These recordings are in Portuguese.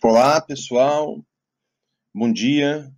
Olá, pessoal. Bom dia.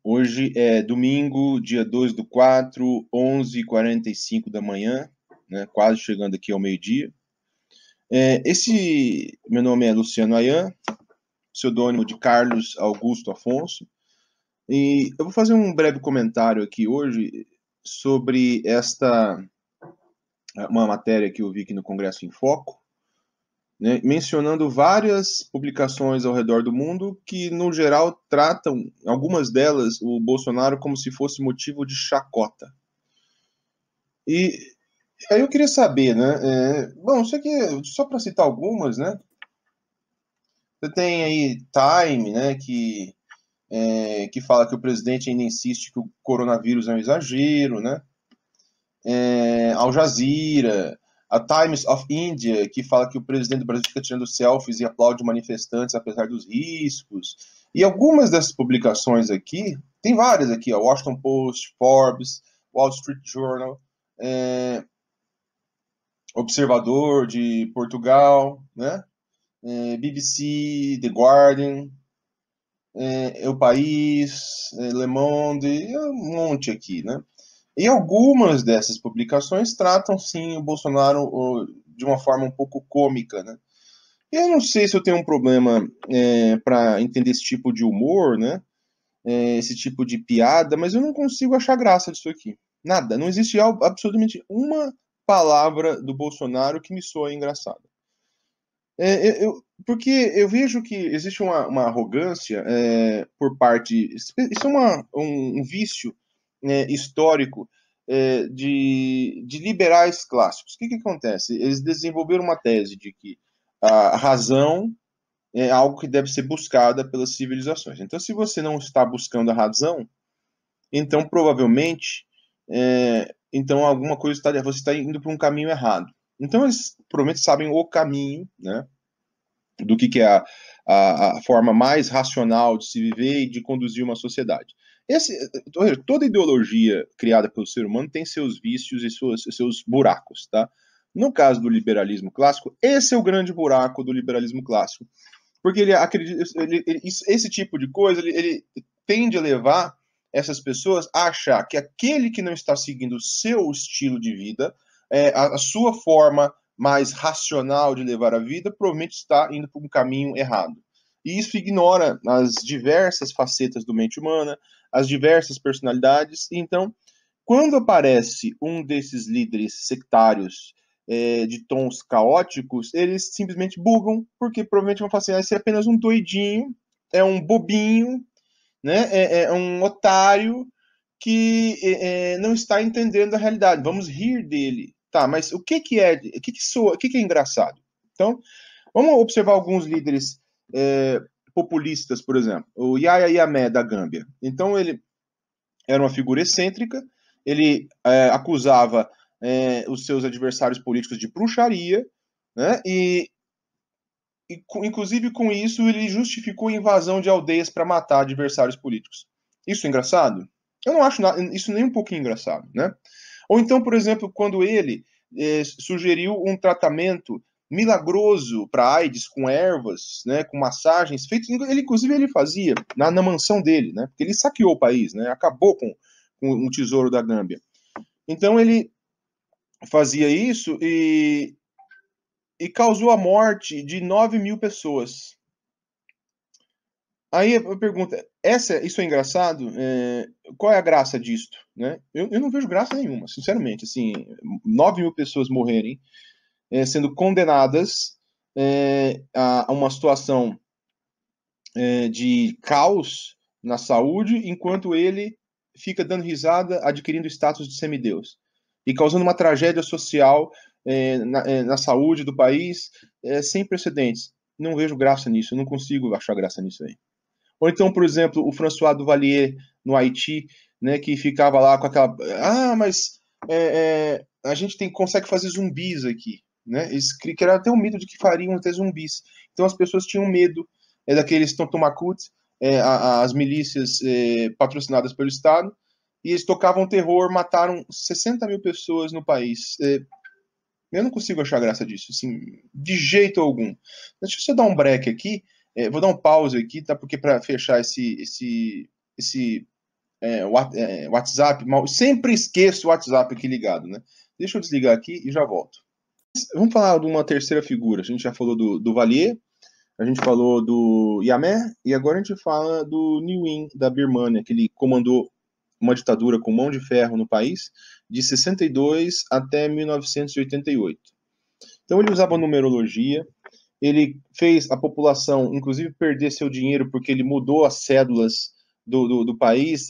Hoje é domingo, dia 2 do 4, 11h45 da manhã, né? Quase chegando aqui ao meio-dia. Meu nome é Luciano Ayan, pseudônimo de Carlos Augusto Afonso, e eu vou fazer um breve comentário aqui hoje sobre uma matéria que eu vi aqui no Congresso em Foco, né, mencionando várias publicações ao redor do mundo que, no geral, tratam, algumas delas, o Bolsonaro como se fosse motivo de chacota. E aí eu queria saber, né? Bom, isso aqui, só para citar algumas, né? Você tem aí Time, né? Que fala que o presidente ainda insiste que o coronavírus é um exagero, né? Al Jazeera, a Times of India, que fala que o presidente do Brasil fica tirando selfies e aplaude manifestantes apesar dos riscos. E algumas dessas publicações aqui, tem várias aqui, ó, Washington Post, Forbes, Wall Street Journal, Observador de Portugal, né? BBC, The Guardian, O País, Le Monde, um monte aqui, né? E algumas dessas publicações tratam, sim, o Bolsonaro de uma forma um pouco cômica, né? Eu não sei se eu tenho um problema para entender esse tipo de humor, né? Esse tipo de piada, mas eu não consigo achar graça disso aqui. Nada. Não existe absolutamente uma palavra do Bolsonaro que me soe engraçada. Porque eu vejo que existe uma arrogância por parte. Isso é um vício histórico de liberais clássicos. O que acontece? Eles desenvolveram uma tese de que a razão é algo que deve ser buscada pelas civilizações. Então, se você não está buscando a razão, então provavelmente então alguma coisa você está indo por um caminho errado. Então, eles provavelmente sabem o caminho, né? Do que é a forma mais racional de se viver e de conduzir uma sociedade. Toda ideologia criada pelo ser humano tem seus vícios e seus buracos, tá? No caso do liberalismo clássico, esse é o grande buraco do liberalismo clássico, porque ele acredita, esse tipo de coisa, ele tende a levar essas pessoas a achar que aquele que não está seguindo o seu estilo de vida, a sua forma mais racional de levar a vida, provavelmente está indo por um caminho errado. E isso ignora as diversas facetas do mente humana, as diversas personalidades. Então, quando aparece um desses líderes sectários de tons caóticos, eles simplesmente bugam, porque provavelmente vão falar assim, esse é apenas um doidinho, é um bobinho, né? É um otário que não está entendendo a realidade. Vamos rir dele. Tá, mas o que é engraçado? Então, vamos observar alguns líderes populistas, por exemplo. O Yahya Jammeh da Gâmbia. Então, ele era uma figura excêntrica, ele acusava os seus adversários políticos de bruxaria, né? Inclusive com isso ele justificou a invasão de aldeias para matar adversários políticos. Isso é engraçado? Eu não acho isso nem um pouquinho engraçado, né? Ou então, por exemplo, quando ele sugeriu um tratamento milagroso para AIDS com ervas, né, com massagens feitas, inclusive ele fazia na mansão dele, né? Porque ele saqueou o país, né? Acabou com o tesouro da Gâmbia. Então ele fazia isso e causou a morte de 9.000 pessoas. Aí eu pergunto, isso é engraçado? Qual é a graça disto? Né? Eu não vejo graça nenhuma, sinceramente. Assim, 9.000 pessoas morrerem, sendo condenadas a uma situação de caos na saúde, enquanto ele fica dando risada, adquirindo status de semideus. E causando uma tragédia social na saúde do país sem precedentes. Não vejo graça nisso, eu não consigo achar graça nisso aí. Ou então, por exemplo, o François Duvalier no Haiti, né, que ficava lá com aquela. Mas a gente consegue fazer zumbis aqui. Né? Eles criaram até um mito de que fariam até zumbis. Então as pessoas tinham medo daqueles Tontomacut, as milícias patrocinadas pelo Estado, e eles tocavam terror, mataram 60.000 pessoas no país. Eu não consigo achar graça disso, assim, de jeito algum. Deixa eu só dar um break aqui. Vou dar um pause aqui, tá? Porque para fechar esse WhatsApp, sempre esqueço o WhatsApp aqui ligado, né? Deixa eu desligar aqui e já volto. Vamos falar de uma terceira figura. A gente já falou do Valier, a gente falou do Yamé, e agora a gente fala do Nguyen Win, da Birmânia, que ele comandou uma ditadura com mão de ferro no país, de 62 até 1988. Então ele usava numerologia, ele fez a população, inclusive, perder seu dinheiro, porque ele mudou as cédulas do país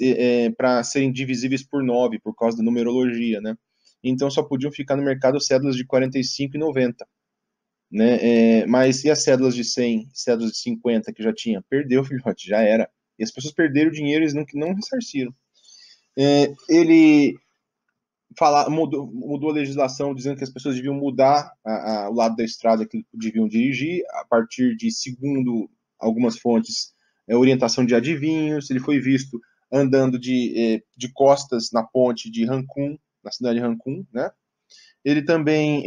para serem divisíveis por 9, por causa da numerologia, né? Então só podiam ficar no mercado cédulas de 45 e 90. Né? Mas e as cédulas de 100, cédulas de 50 que já tinha? Perdeu, filhote, já era. E as pessoas perderam o dinheiro, eles não ressarciram. Ele mudou a legislação dizendo que as pessoas deviam mudar o lado da estrada que deviam dirigir, a partir de, segundo algumas fontes, orientação de adivinhos. Ele foi visto andando de costas na ponte de Rancun, na cidade de Rancun, né? Ele também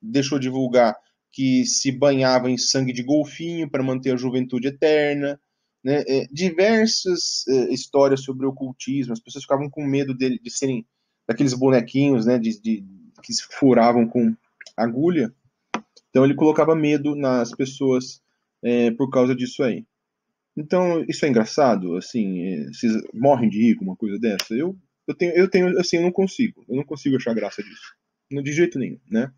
deixou divulgar que se banhava em sangue de golfinho para manter a juventude eterna, né? Diversas histórias sobre ocultismo. As pessoas ficavam com medo de serem daqueles bonequinhos, né, que se furavam com agulha. Então ele colocava medo nas pessoas por causa disso aí. Então isso é engraçado, assim, vocês morrem de rir com uma coisa dessa? Eu tenho, assim, eu não consigo achar graça disso, de jeito nenhum, né?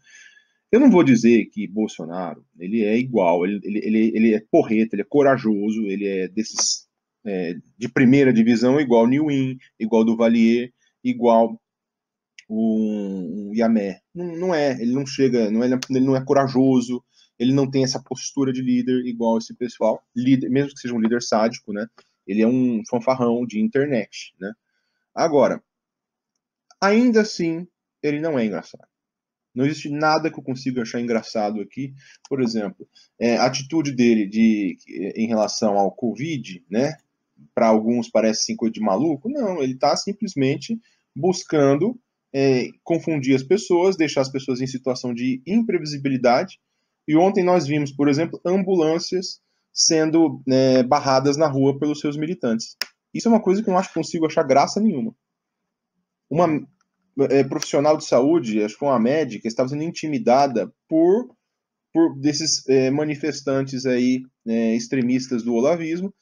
Eu não vou dizer que Bolsonaro, ele é igual, ele é porreta, ele é corajoso, ele é desses de primeira divisão, igual Nguyen Win, igual Duvalier, igual o Yamé. Não é, ele não chega, ele não é corajoso, ele não tem essa postura de líder igual esse pessoal, líder, mesmo que seja um líder sádico, né? Ele é um fanfarrão de internet, né? Agora, ainda assim, ele não é engraçado. Não existe nada que eu consiga achar engraçado aqui. Por exemplo, a atitude dele em relação ao Covid, né? Para alguns parece assim, coisa de maluco. Não, ele está simplesmente buscando confundir as pessoas, deixar as pessoas em situação de imprevisibilidade. E ontem nós vimos, por exemplo, ambulâncias sendo barradas na rua pelos seus militantes. Isso é uma coisa que eu não consigo achar graça nenhuma. Uma profissional de saúde, acho que uma médica, estava sendo intimidada por desses manifestantes aí, extremistas do olavismo,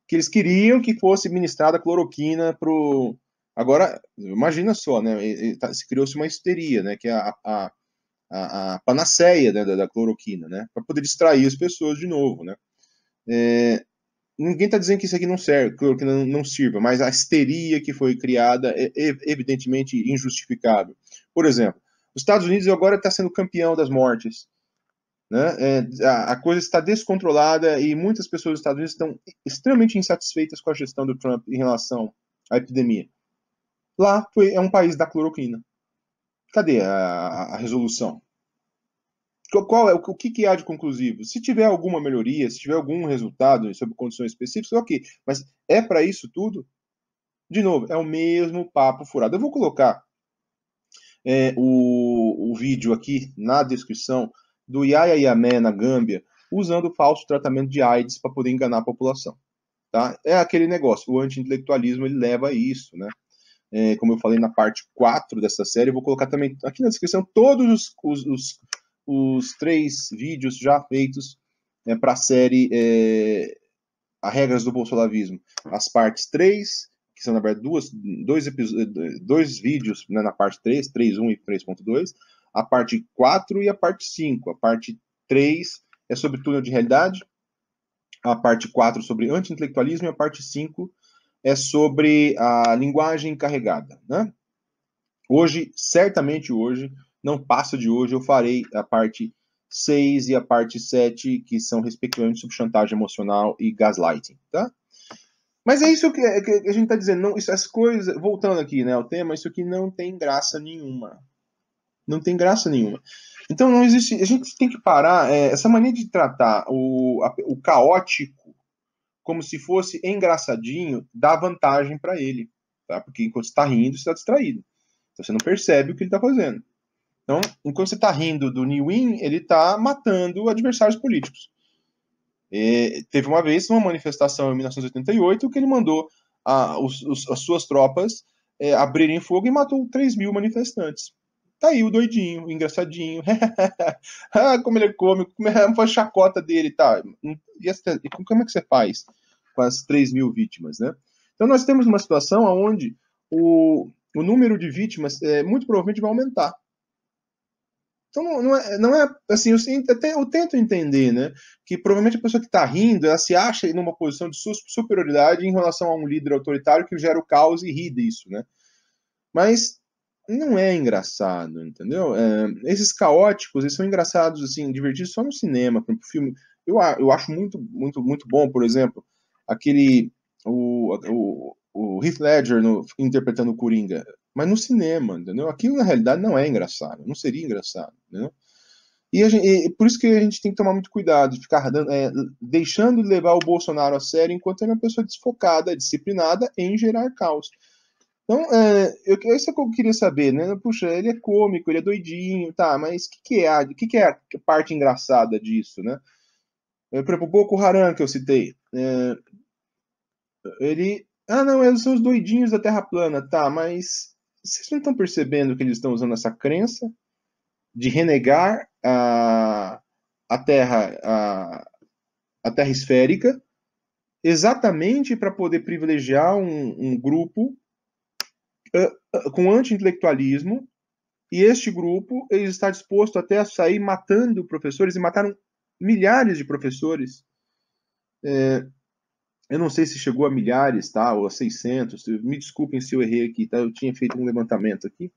que eles queriam que fosse ministrada cloroquina pro. Agora, imagina só, né? Se criou-se uma histeria, né? Que é a panaceia, né, da cloroquina, né? Para poder distrair as pessoas de novo, né? Ninguém está dizendo que isso aqui não serve, que não sirva, mas a histeria que foi criada é evidentemente injustificável. Por exemplo, os Estados Unidos agora está sendo campeão das mortes. Né? A coisa está descontrolada e muitas pessoas dos Estados Unidos estão extremamente insatisfeitas com a gestão do Trump em relação à epidemia. Lá é um país da cloroquina. Cadê a resolução? O que há de conclusivo? Se tiver alguma melhoria, se tiver algum resultado sobre condições específicas, ok. Mas é para isso tudo? De novo, é o mesmo papo furado. Eu vou colocar o vídeo aqui na descrição do Yahya Jammeh na Gâmbia usando falso tratamento de AIDS para poder enganar a população. Tá? É aquele negócio, o anti-intelectualismo ele leva a isso, né? Como eu falei na parte 4 dessa série, eu vou colocar também aqui na descrição todos os 3 vídeos já feitos para a série As Regras do Bolsolavismo. As partes 3, que são, na verdade, dois vídeos, né, na parte 3, 3.1 e 3.2, a parte 4 e a parte 5. A parte 3 é sobre túnel de realidade, a parte 4 sobre anti-intelectualismo e a parte 5 é sobre a linguagem carregada. Né? Hoje, certamente hoje, não passa de hoje, eu farei a parte 6 e a parte 7, que são respectivamente sobre chantagem emocional e gaslighting. Tá? Mas é isso que a gente está dizendo. Não, essas coisas, voltando aqui, né, ao tema, isso aqui não tem graça nenhuma. Não tem graça nenhuma. Então não existe. A gente tem que parar. Essa mania de tratar o caótico como se fosse engraçadinho dá vantagem para ele. Tá? Porque enquanto você está rindo, você está distraído. Então você não percebe o que ele está fazendo. Então, enquanto você está rindo do Nguyen Win, ele está matando adversários políticos. Teve uma vez uma manifestação em 1988 que ele mandou as suas tropas abrirem fogo e matou 3 mil manifestantes. Tá aí o doidinho, o engraçadinho. Como ele é cômico, como foi a chacota dele, tá? E como é que você faz com as 3 mil vítimas, né? Então nós temos uma situação onde o número de vítimas muito provavelmente vai aumentar. Então não é assim, eu tento entender, né? Que provavelmente a pessoa que está rindo, ela se acha numa posição de superioridade em relação a um líder autoritário que gera o caos e ri disso, né? Mas não é engraçado, entendeu? Esses caóticos, eles são engraçados, assim, divertidos só no cinema, por exemplo, filme. Eu acho muito, muito, muito bom, por exemplo, aquele o Heath Ledger interpretando o Coringa, mas no cinema, entendeu? Aquilo na realidade não é engraçado, não seria engraçado, entendeu? E por isso que a gente tem que tomar muito cuidado de ficar deixando de levar o Bolsonaro a sério enquanto ele é uma pessoa desfocada, disciplinada em gerar caos. Então, isso é o que eu queria saber, né? Puxa, ele é cômico, ele é doidinho, tá, mas o que é a parte engraçada disso, né? Por exemplo, o Boko Haram que eu citei, não, eles são os doidinhos da Terra plana, tá, mas vocês não estão percebendo que eles estão usando essa crença de renegar a Terra, a Terra esférica, exatamente para poder privilegiar um grupo com anti-intelectualismo, e este grupo ele está disposto até a sair matando professores, e mataram milhares de professores. Eu não sei se chegou a milhares, tá, ou a 600, me desculpem se eu errei aqui, tá, eu tinha feito um levantamento aqui,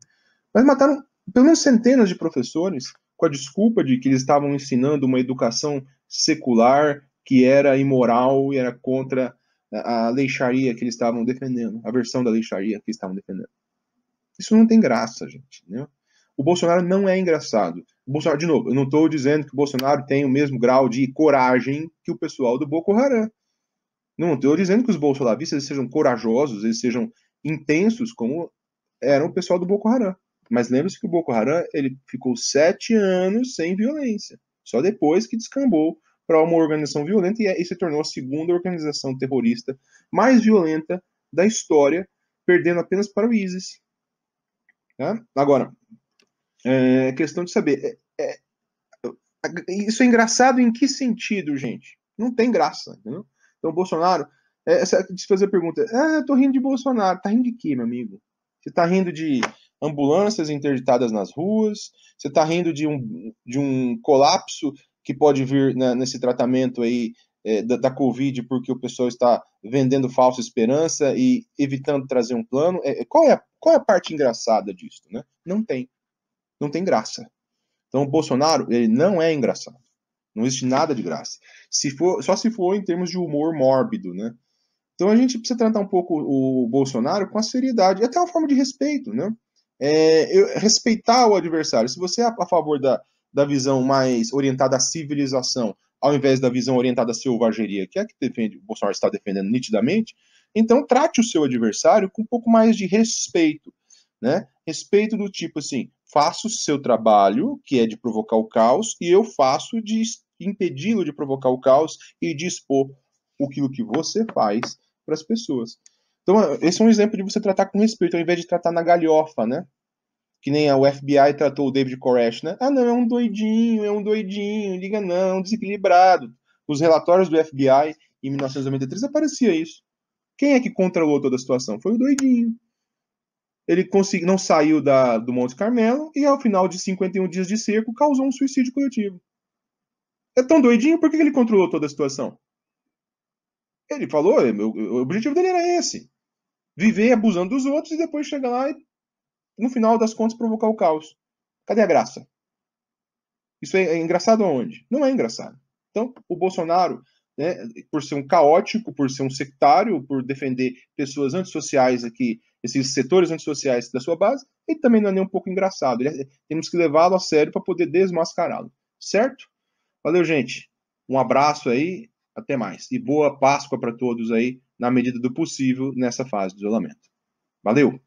mas mataram pelo menos centenas de professores com a desculpa de que eles estavam ensinando uma educação secular que era imoral e era contra a lei Sharia que eles estavam defendendo, a versão da lei Sharia que eles estavam defendendo. Isso não tem graça, gente, né? O Bolsonaro não é engraçado. O Bolsonaro, de novo, eu não estou dizendo que o Bolsonaro tem o mesmo grau de coragem que o pessoal do Boko Haram. Não estou dizendo que os bolsonavistas eles sejam corajosos, eles sejam intensos como era o pessoal do Boko Haram. Mas lembre-se que o Boko Haram ele ficou 7 anos sem violência. Só depois que descambou para uma organização violenta e se tornou a segunda organização terrorista mais violenta da história, perdendo apenas para o ISIS. Tá? Agora, questão de saber. Isso é engraçado em que sentido, gente? Não tem graça, entendeu? Então, o Bolsonaro. Deixa eu fazer a pergunta. Eu tô rindo de Bolsonaro. Tá rindo de quê, meu amigo? Você tá rindo de ambulâncias interditadas nas ruas? Você tá rindo de um colapso que pode vir nesse tratamento aí da Covid porque o pessoal está vendendo falsa esperança e evitando trazer um plano? Qual é a parte engraçada disso, né? Não tem. Não tem graça. Então, o Bolsonaro, ele não é engraçado. Não existe nada de graça. Só se for em termos de humor mórbido, né? Então, a gente precisa tratar um pouco o Bolsonaro com a seriedade, e até uma forma de respeito, né? Respeitar o adversário. Se você é a favor da visão mais orientada à civilização, ao invés da visão orientada à selvageria, que é a que o Bolsonaro está defendendo nitidamente, então trate o seu adversário com um pouco mais de respeito, né? Respeito do tipo assim, faça o seu trabalho, que é de provocar o caos, e eu faço de impedi-lo de provocar o caos e de expor aquilo que você faz para as pessoas. Então, esse é um exemplo de você tratar com respeito, ao invés de tratar na galhofa, né? Que nem o FBI tratou o David Koresh, né? Não, é um doidinho, liga não, é um desequilibrado. Nos relatórios do FBI, em 1993, aparecia isso. Quem é que controlou toda a situação? Foi o doidinho. Ele não saiu do Monte Carmelo e, ao final de 51 dias de cerco, causou um suicídio coletivo. É tão doidinho, por que ele controlou toda a situação? Ele falou, o objetivo dele era esse. Viver abusando dos outros e depois chegar lá e, no final das contas, provocar o caos. Cadê a graça? Isso é engraçado aonde? Não é engraçado. Então, o Bolsonaro, né, por ser um caótico, por ser um sectário, por defender pessoas antissociais aqui, esses setores antissociais da sua base, ele também não é nem um pouco engraçado. Temos que levá-lo a sério para poder desmascará-lo. Certo? Valeu, gente. Um abraço aí, até mais. E boa Páscoa para todos aí, na medida do possível, nessa fase de isolamento. Valeu!